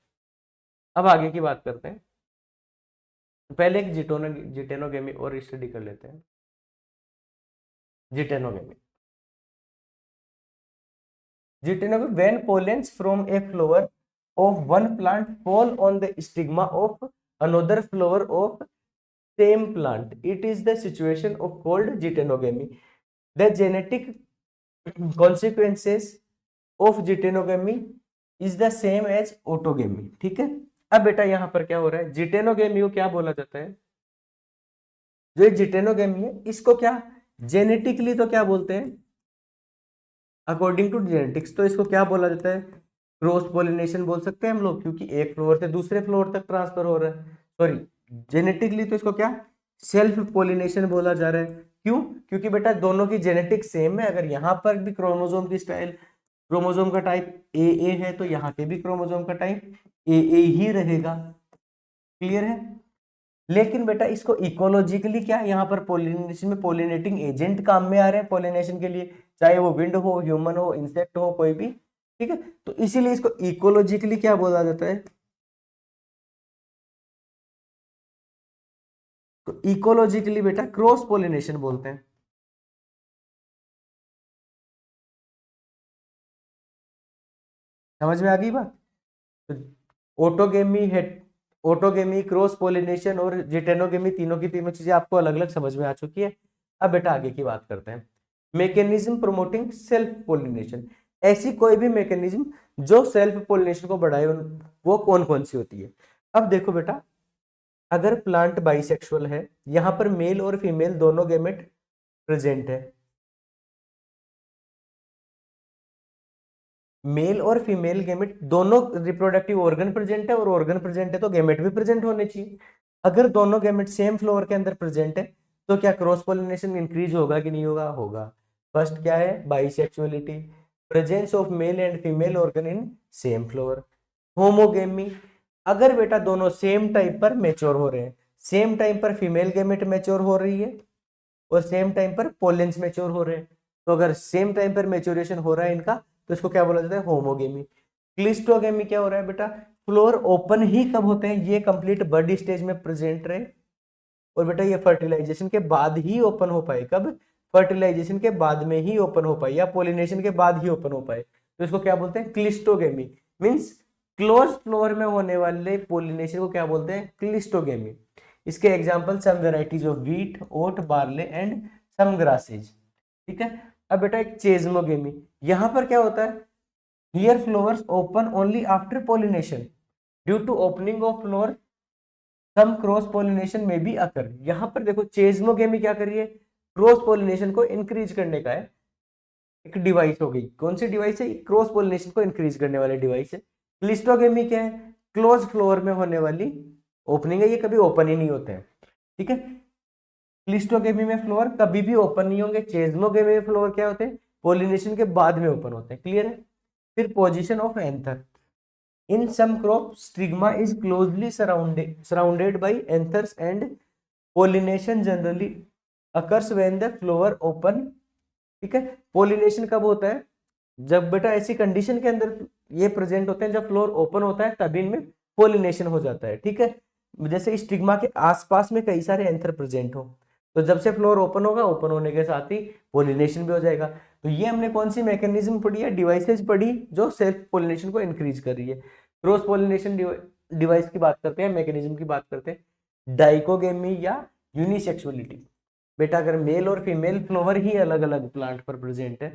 अब आगे की बात करते हैं। पहले एक जिटेनोगेमी और स्टडी कर लेते हैं। Geitonogamy. Geitonogamy when pollens from a flower of one plant fall on the stigma of another flower of same plant. It is the situation of called geitonogamy. The genetic consequences of geitonogamy is the same as autogamy. ठीक है, अब बेटा यहाँ पर क्या हो रहा है, जिटेनोगेमी को क्या बोला जाता है, जो जिटेनोगेमी है इसको क्या जेनेटिकली तो क्या बोलते हैं, अकॉर्डिंग टू जेनेटिक्स तो इसको क्या बोला जाता है, क्रॉस पोलिनेशन बोल सकते हैं हम लोग, क्योंकि एक फ्लोर से दूसरे फ्लोर तक ट्रांसफर हो रहा है। सॉरी, जेनेटिकली तो इसको क्या सेल्फ पोलिनेशन बोला जा रहा है। क्यों, क्योंकि बेटा दोनों की जेनेटिक सेम है। अगर यहाँ पर भी क्रोमोसोम की स्टाइल, क्रोमोसोम का टाइप ए है तो यहाँ पे भी क्रोमोसोम का टाइप ए ही रहेगा। क्लियर है। लेकिन बेटा इसको इकोलॉजिकली क्या, यहाँ पर पोलिनेशन में पोलिनेटिंग एजेंट काम में आ रहे हैं पोलिनेशन के लिए, चाहे वो विंड हो, ह्यूमन हो, इंसेक्ट हो, कोई भी। ठीक है, तो इसीलिए इसको इकोलॉजिकली क्या बोला जाता है, तो इकोलॉजिकली बेटा क्रॉस पोलिनेशन बोलते हैं। समझ में आ गई बात। तो ऑटोगेमी है, ऑटोगेमी, क्रॉस पोलिनेशन और जिटेनोगेमी, तीनों की तीनों चीजें आपको अलग अलग समझ में आ चुकी है। अब बेटा आगे की बात करते हैं, मैकेनिज्म प्रोमोटिंग सेल्फ पोलिनेशन। ऐसी कोई भी मैकेनिज्म जो सेल्फ पोलिनेशन को बढ़ाए वो कौन कौन सी होती है। अब देखो बेटा, अगर प्लांट बाइसेक्सुअल है, यहां पर मेल और फीमेल दोनों गैमेट प्रेजेंट है, मेल और फीमेल गैमेट दोनों रिप्रोडक्टिव ऑर्गन प्रेजेंट है, और ऑर्गन प्रेजेंट है तो गैमेट भी प्रेजेंट होने चाहिए। अगर दोनों गैमेट सेम फ्लोर के अंदर प्रेजेंट है तो क्या क्रॉस पोलिनेशन इंक्रीज होगा कि नहीं होगा, होगा। फर्स्ट क्या है, bisexuality, presence of male and female organ in same floor. Homogamy, अगर बेटा दोनों सेम टाइम पर मैच्योर हो रहे हैं, सेम टाइम पर फीमेल गैमेट मैच्योर हो रही है और सेम टाइम पर पोलेंस मैच्योर हो रहे हैं, तो अगर सेम टाइम पर मैच्योरेशन हो रहा है इनका तो इसको क्या बोला जाता है, होमोगेमी। क्लिस्टोगेमी क्या हो रहा है बेटा, फ्लोर ओपन ही कब होते हैं, ये कंप्लीट बड स्टेज में प्रेजेंट रहे, और बेटा ये फर्टिलाइजेशन के बाद ही ओपन हो पाए। कब, फर्टिलाइजेशन के बाद में ही ओपन हो पाए या पोलिनेशन के बाद ही ओपन हो पाए, तो इसको क्या बोलते हैं, क्लिस्टोगेमी। मींस क्लोज फ्लोर में होने वाले पोलिनेशन को क्या बोलते हैं, क्लिस्टोगेमी। इसके example some varieties of wheat, oat, barley and some grasses. ठीक है, अब बेटा एक चेजमोगेमी, यहां पर क्या होता है, here flowers open only after pollination, due to opening of flower some cross pollination में भी अकर। यहां पर देखो चेजमोगेमी क्या करिए, क्रॉस पोलिनेशन को इंक्रीज करने का है, एक डिवाइस हो गई। कौन सी डिवाइस है, क्रॉस पोलिनेशन को इंक्रीज करने वाली डिवाइस है। क्लिस्टोगेमी क्या है, क्लोज फ्लोर में होने वाली ओपनिंग है, ये कभी ओपन ही नहीं होते हैं। ठीक है, क्लिस्टोगेमी में फ्लोर कभी भी ओपन नहीं होंगे। चेजमोगेमी में फ्लोर क्या होते हैं, पोलिनेशन के बाद में ओपन होते हैं। क्लियर है। फिर position of anther, in some crop stigma is closely surrounded by anthers and pollination generally occurs when the flower open. ठीक है, पोलिनेशन कब होता है, जब बेटा ऐसी कंडीशन के अंदर ये प्रेजेंट होते हैं, जब फ्लोर ओपन होता है तभी इनमें पोलिनेशन हो जाता है। ठीक है, जैसे स्टिग्मा के आसपास में कई सारे एंथर प्रेजेंट हो, तो जब से फ्लोर ओपन होगा, ओपन होने के साथ ही पोलिनेशन भी हो जाएगा। तो ये हमने कौन सी मैकेनिज्म पढ़ी है, डिवाइसेज पढ़ी जो सेल्फ पोलिनेशन को इंक्रीज कर रही है। क्रॉस पोलिनेशन डिवाइस की बात करते हैं, मैकेनिज्म की बात करते हैं, डाइकोगेमी या यूनिसेक्सुअलिटी। बेटा अगर मेल और फीमेल फ्लावर ही अलग अलग प्लांट पर प्रेजेंट है,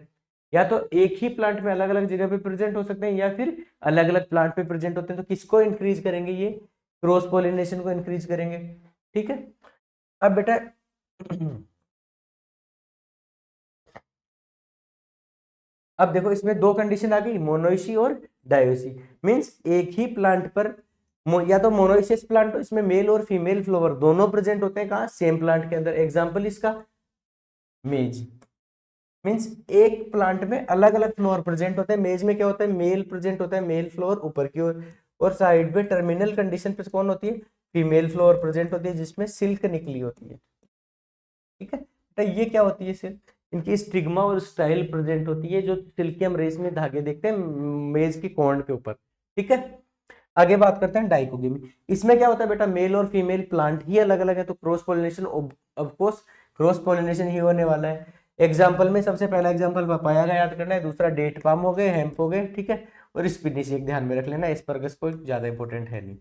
या तो एक ही प्लांट में अलग अलग जगह पे प्रेजेंट हो सकते हैं, या फिर अलग अलग प्लांट पे प्रेजेंट होते हैं, तो किसको इंक्रीज करेंगे, ये क्रॉस पोलिनेशन को इंक्रीज करेंगे। ठीक है, अब बेटा अब देखो इसमें दो कंडीशन आ गई, मोनोइसी और डायोसी। मींस एक ही प्लांट पर या तो मोनोइसियस प्लांट हो, इसमें मेल और फीमेल फ्लावर दोनों प्रेजेंट होते हैं, कहाँ, सेम प्लांट के अंदर। एग्जांपल इसका मेज। मींस एक प्लांट में अलग अलग फ्लोर प्रेजेंट होते हैं। मेज में क्या होता है, मेल प्रेजेंट होता है, मेल फ्लोर ऊपर की ओर, और साइड में टर्मिनल कंडीशन पे कौन होती है, फीमेल फ्लोर प्रेजेंट होती है, जिसमें सिल्क निकली होती है। ठीक है, तो ये क्या होती है, सिल्क, इनकी स्टिग्मा और स्टाइल प्रेजेंट होती है, जो सिल्कियम रेशमी धागे देखते हैं मेज की कॉर्ड के ऊपर। ठीक है, आगे बात करते हैं डाइकोगेमी। इसमें क्या होता है बेटा, मेल और फीमेल प्लांट ही अलग अलग है, तो cross pollination of course cross pollination ही होने वाला है। एग्जांपल में सबसे पहला एग्जांपल पपाया का याद करना है, दूसरा डेट पाम हो गए, हेम्प हो गए। ठीक है, और स्पिनेची एक ध्यान में रख लेना, एस्परगस कोई ज्यादा इंपॉर्टेंट है नहीं,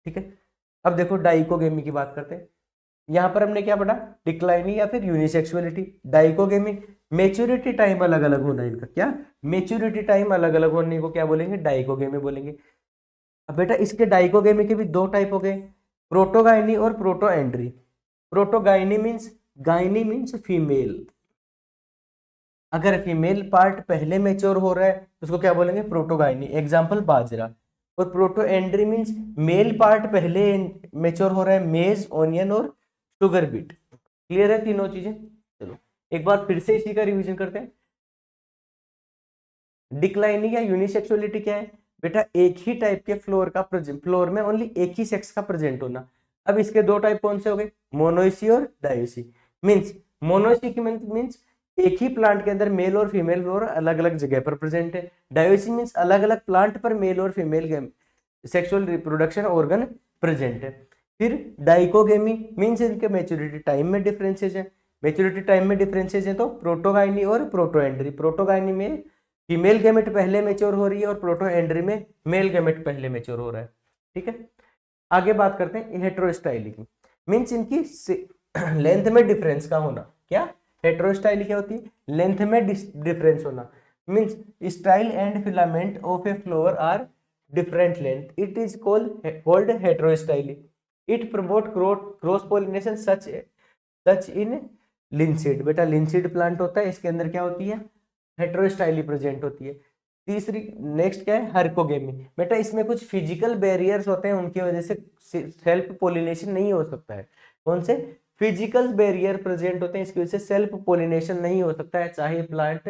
ठीक है। अब देखो डाइकोगेमी की बात करते हैं। यहाँ पर हमने क्या पढ़ा, डिक्लाइनिंग या फिर यूनिसेक्सुअलिटी। डाइकोगेमी, मेच्योरिटी टाइम अलग अलग होना इनका, क्या मेच्योरिटी टाइम अलग अलग होने को क्या बोलेंगे, डाइकोगेमी बोलेंगे। अब बेटा इसके डाइकोगेमी के भी दो टाइप हो गए, प्रोटोगाइनी और protandry. Protogyny means, gynae means female, अगर फीमेल पार्ट पहले मेच्योर हो रहा है तो उसको क्या बोलेंगे, प्रोटोगाइनी, एग्जांपल बाजरा। और प्रोटोएंड्री मीन्स मेल पार्ट पहले मेच्योर हो रहा है, मेज, ओनियन और शुगर बीट। क्लियर है तीनों चीजें। चलो एक बार फिर से इसी का रिवीजन करते हैं। डिक्लाइनिंग या यूनिसेक्सुअलिटी क्या है बेटा, एक ही टाइप के फ्लोर का फ्लोर में ओनली एक ही सेक्स का प्रेजेंट होना। अब इसके दो टाइप कौन से हो गए, मोनोइसी और डायोसी। मीन्स मोनोइसी की मीन्स एक ही प्लांट के अंदर मेल और फीमेल फ्लोर अलग अलग जगह पर प्रेजेंट है। डायोसी मीन्स अलग अलग प्लांट पर मेल और female sexual reproduction organ present है। फिर डाइकोगेमी मीन्स इनके मेच्योरिटी टाइम में डिफरेंसेस है। मेच्योरिटी टाइम में डिफरेंसेस है तो प्रोटोगाइनी और प्रोटोएंड्री। प्रोटोगाइनी में फीमेल गैमेट पहले मेच्योर हो रही है और प्रोटोएंड्री में मेल गैमेट पहले मेच्योर हो रहा है, ठीक है। आगे बात करते हैं हेटेरोस्टाइली की। मीन्स इनकी लेंथ में डिफरेंस का होना, क्या हेटेरोस्टाइली क्या होती है, लेंथ में डिफरेंस होना। Means style and filament of a flower are different length, it is called heterostyly. It promote cross pollination such in linseed. बेटा लिंसीड प्लांट होता है, इसके अंदर क्या होती है, हेटेरोस्टाइली प्रेजेंट होती है। तीसरी नेक्स्ट क्या है, हर्कोगेमी। बेटा इसमें कुछ फिजिकल बैरियर्स होते हैं, उनकी वजह से सेल्फ पोलिनेशन नहीं हो सकता है। कौन से फिजिकल बैरियर प्रेजेंट होते हैं, इसकी वजह से सेल्फ पोलिनेशन नहीं हो सकता है, चाहे प्लांट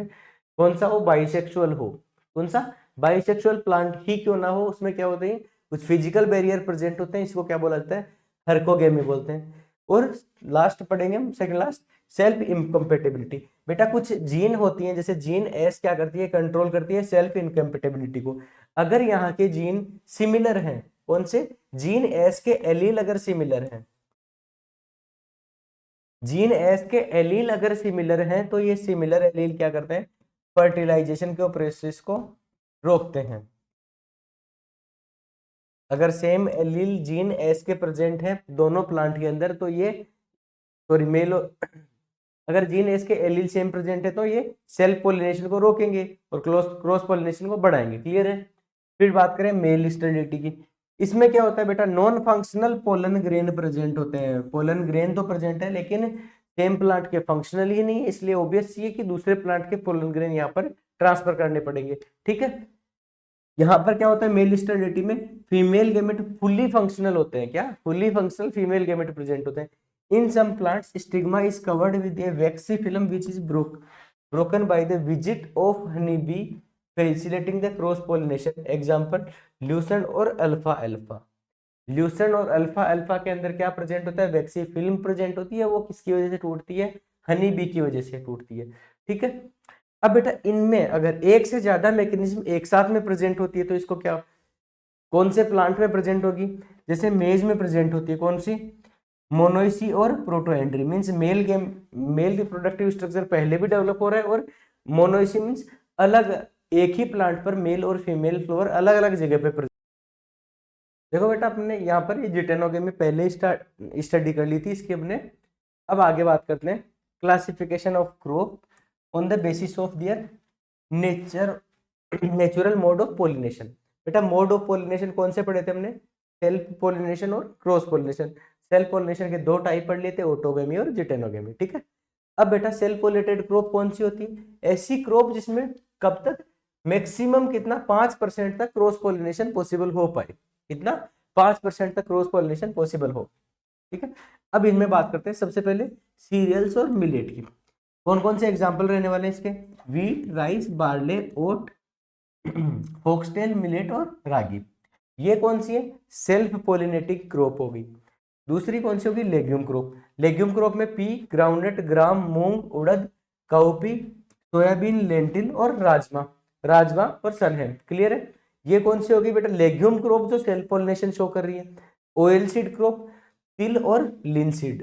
कौन सा हो, बाइसेक्सुअल हो। कौन सा, बाइसेक्सुअल प्लांट ही क्यों ना हो, उसमें क्या होते हैं, कुछ फिजिकल बैरियर प्रेजेंट होते हैं, इसको क्या बोला जाता है, हर्कोगेमी बोलते हैं। और लास्ट पढ़ेंगे हम, सेकंड लास्ट, सेल्फ इनकम्पेटिबिलिटी। बेटा कुछ जीन होती हैं, जैसे जीन एस क्या करती है, कंट्रोल करती है सेल्फ इनकम्पेटिबिलिटी को। अगर यहाँ के जीन सिमिलर हैं, कौन से, जीन एस के एलील अगर सिमिलर हैं, जीन एस के एलील अगर सिमिलर हैं तो ये सिमिलर एलील क्या करते हैं, फर्टिलाइजेशन के प्रोसेस को रोकते हैं। अगर सेम एलील जीन एस के प्रेजेंट है दोनों प्लांट के अंदर तो ये, सॉरी मेल, अगर जीन एस के एलील सेम प्रेजेंट है तो ये सेल्फ पोलिनेशन को रोकेंगे और क्रॉस पोलिनेशन को बढ़ाएंगे। क्लियर है। फिर बात करें मेल स्टेरिलिटी की। इसमें क्या होता है बेटा, non functional pollen grain present होते हैं। पोलन ग्रेन तो प्रेजेंट है लेकिन सेम प्लांट के फंक्शनल ही नहीं है, इसलिए ऑब्वियस ये कि दूसरे प्लांट के पोलन ग्रेन यहाँ पर ट्रांसफर करने पड़ेंगे, ठीक है। यहाँ पर क्या होता है, मेल स्टेरिलिटी में फीमेल गैमेट फुल्ली फंक्शनल होते हैं, क्या fully functional female gamete present होते हैं। In some plants stigma is covered with a waxy film which is broken by the visit of honeybee facilitating the cross pollination, example Luzon और alpha alpha. Luzon और alpha alpha के अंदर क्या present होता है, वैक्सी film present होती है, वो किसकी वजह से टूटती है, हनी बी की वजह से टूटती है, ठीक है। अब बेटा इनमें अगर एक से ज्यादा मैकेनिज्म एक साथ में प्रेजेंट होती है तो इसको क्या, कौन से प्लांट में प्रेजेंट होगी, जैसे मेज में प्रेजेंट होती है, कौन सी, मोनोइसी और protandry. Means male reproductive structure पहले भी डेवलप हो रहा है, और मोनोइसी मींस अलग एक ही प्लांट पर मेल और फीमेल फ्लोर अलग अलग जगह पे present। देखो बेटा अपने यहाँ पर ये जिटेनोगेमी पहले स्टडी कर ली थी इसकी हमने। अब आगे बात करते हैं classification of crop on the basis of their natural mode of pollination. बेटा मोड ऑफ पोलिनेशन कौन से पढ़े थे हमने, सेल्फ पोलिनेशन और क्रॉस पोलिनेशन। सेल्फ पोलिनेशन के दो टाइप पढ़ लिए थे, ऑटोगेमी और जिटेनोगेमी, ठीक है। अब बेटा सेल्फ पोलिनेटेड क्रॉप कौन सी होती है, ऐसी क्रॉप जिसमें कब तक, मैक्सिमम कितना, 5% तक क्रॉस पोलिनेशन पॉसिबल हो पाए, कितना, 5% तक क्रॉस पोलिनेशन पॉसिबल हो, ठीक है। अब इनमें बात करते हैं सबसे पहले सीरियल्स और मिलेट की। कौन कौन से एग्जाम्पल रहने वाले हैं इसके, व्हीट, राइस, बार्ले, ओट, फोक्सटेल, मिलेट और रागी। ये कौन सी है, सेल्फ पोलिनेटिक क्रॉप होगी। दूसरी कौन सी होगी, लेग्यूम क्रॉप। लेग्यूम क्रॉप में पी, ग्राउंडनट, ग्राम, मूंग, उड़द, काउपी, सोयाबीन, लेंटिल और राजमा, राजमा और सनहेम। क्लियर है। ये कौन सी होगी बेटा, लेग्यूम क्रॉप जो सेल्फ पोलिनेशन शो कर रही है। ऑयल सीड क्रॉप, तिल और लिनसीड।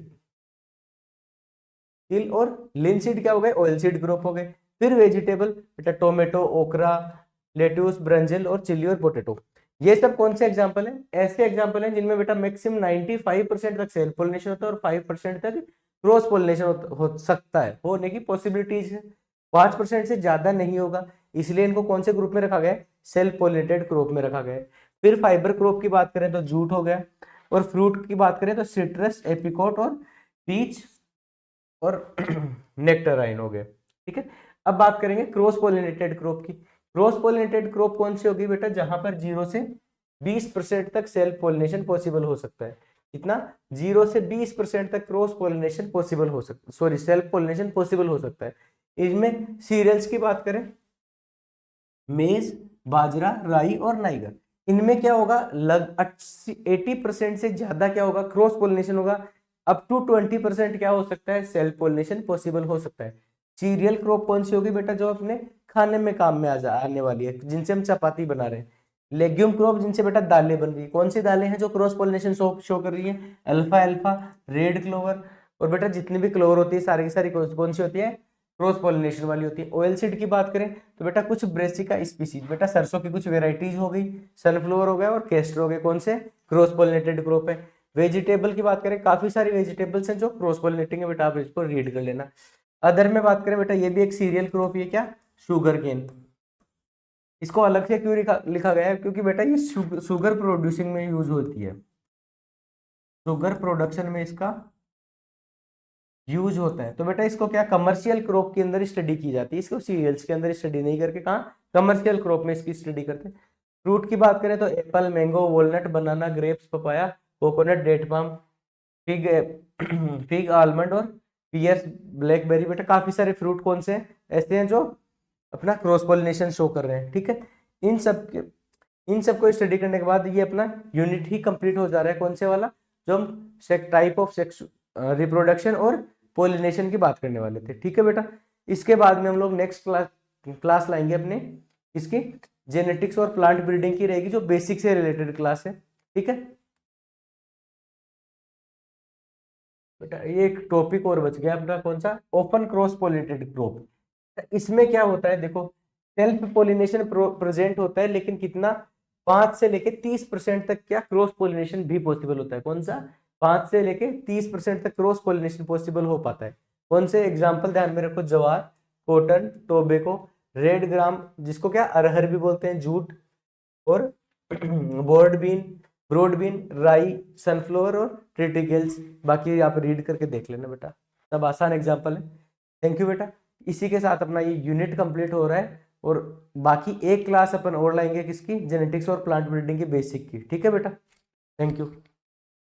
तिल और लिनसीड क्या हो गए, ऑयल सीड क्रॉप हो गए। फिर वेजिटेबल बेटा टोमेटो, ओकरा, लेट्यूस, ब्रिंजल और चिली और पोटैटो। ये सब कौन से एग्जाम्पल हैं? ऐसे एग्जाम्पल हैं जिनमें बेटा मैक्सिमम 95% तक सेल्फ पोलिनेशन होता है और 5% तक क्रॉस पोलिनेशन हो सकता है, होने की पॉसिबिलिटीज है। 5% से ज्यादा नहीं होगा, इसलिए इनको कौन से ग्रुप में रखा गया है? सेल्फ पोलिनेटेड क्रॉप में रखा गया है। फिर फाइबर क्रॉप की बात करें तो जूट हो गया, और फ्रूट की बात करें तो सिट्रस, एप्रिकॉट और पीच और नेक्टराइन हो गए। ठीक है, अब बात करेंगे क्रॉस पोलिनेटेड क्रॉप की। क्रॉस पोलिनेटेड क्रॉप कौन सी होगी बेटा? जहां पर 0 से 20% तक सेल्फ पोलिनेशन पॉसिबल हो सकता है। कितना? 0 से 20% तक क्रॉस पोलिनेशन पॉसिबल हो सकता, सॉरी सेल्फ पोलिनेशन पॉसिबल हो सकता है। इसमें सीरियल्स की बात करें, मेज, बाजरा, राई और नाइगर, इनमें क्या होगा? 80% से ज्यादा क्या होगा? क्रॉस पोलिनेशन होगा। अप टू 20% क्या हो सकता है? सेल्फ पोलिनेशन पॉसिबल हो सकता है। सीरियल क्रॉप कौन सी होगी बेटा? जो अपने खाने में काम में आने वाली है, जिनसे हम चपाती बना रहे हैं। लेग्यूम क्रॉप, जिनसे बेटा दालें बन रही है। कौन सी दालें हैं जो क्रॉस पोलिनेशन शो कर रही है? अल्फा अल्फा, रेड क्लोवर, और बेटा जितनी भी क्लोवर होती है सारी की सारी कौन सी होती है? क्रॉस पोलिनेशन वाली होती है। ऑयल सीड की बात करें तो बेटा कुछ ब्रेसिका स्पीसीज, बेटा सरसों की कुछ वेराइटीज हो गई, सनफ्लावर हो गया और केस्टर हो गए, कौन से? क्रॉस पोलिनेटेड क्रॉप है। वेजिटेबल की बात करें, काफी सारी वेजिटेबल्स हैं जो क्रॉस पोलिनेटिंग है, बेटा आप इसको रीड कर लेना। अदर में बात करें बेटा, ये भी एक सीरियल क्रॉप है, क्या? Sugar cane. इसको अलग से क्यों लिखा गया है? क्योंकि बेटा ये शुगर प्रोड्यूसिंग में यूज होती है, शुगर प्रोडक्शन में इसका यूज होता है। तो बेटा इसको क्या कमर्शियल क्रॉप के अंदर स्टडी की जाती है, इसको सीरियल्स के अंदर स्टडी नहीं करके कहाँ कमर्शियल क्रॉप में इसकी स्टडी करते हैं। फ्रूट की बात करें तो apple, mango, walnut, banana, grapes, papaya, coconut, date palm, fig fig, almond और पियर्स, ब्लैकबेरी। बेटा काफी सारे फ्रूट कौन से हैं? ऐसे हैं जो अपना क्रॉस पोलिनेशन शो कर रहे हैं। ठीक है, इन सब को स्टडी करने के बाद ये अपना यूनिट ही कंप्लीट हो जा रहा है। कौन से वाला? जो हम टाइप ऑफ सेक्स रिप्रोडक्शन और पोलिनेशन की बात करने वाले थे। ठीक है बेटा, इसके बाद में हम लोग नेक्स्ट क्लास लाएंगे अपने इसकी जेनेटिक्स और प्लांट ब्रीडिंग की रहेगी, जो बेसिक से रिलेटेड क्लास है। ठीक है बेटा, ये एक टॉपिक और बच गया अपना, कौन सा? Open cross pollinated crop. इसमें क्या होता है देखो, सेल्फ पोलिनेशन प्रेजेंट होता है, लेकिन कितना? 5 से लेके 30% तक क्या क्रॉस पोलिनेशन भी पॉसिबल होता है। कौन सा? 5 से लेके 30% तक क्रॉस पोलिनेशन पॉसिबल हो पाता है। कौन से एग्जाम्पल ध्यान में रखो? जवार, कॉटन, टोबैको, रेड ग्राम, जिसको क्या अरहर भी बोलते हैं, जूट, और बोर्ड बीन, ब्रोड बीन, राई, सनफ्लावर और ट्रिटिकल्स। बाकी आप रीड करके देख लेना बेटा, सब आसान एग्जाम्पल है। थैंक यू बेटा, इसी के साथ अपना ये यूनिट कंप्लीट हो रहा है, और बाकी एक क्लास अपन और लाएंगे किसकी? जेनेटिक्स और प्लांट ब्रीडिंग की बेसिक की। ठीक है बेटा, थैंक यू।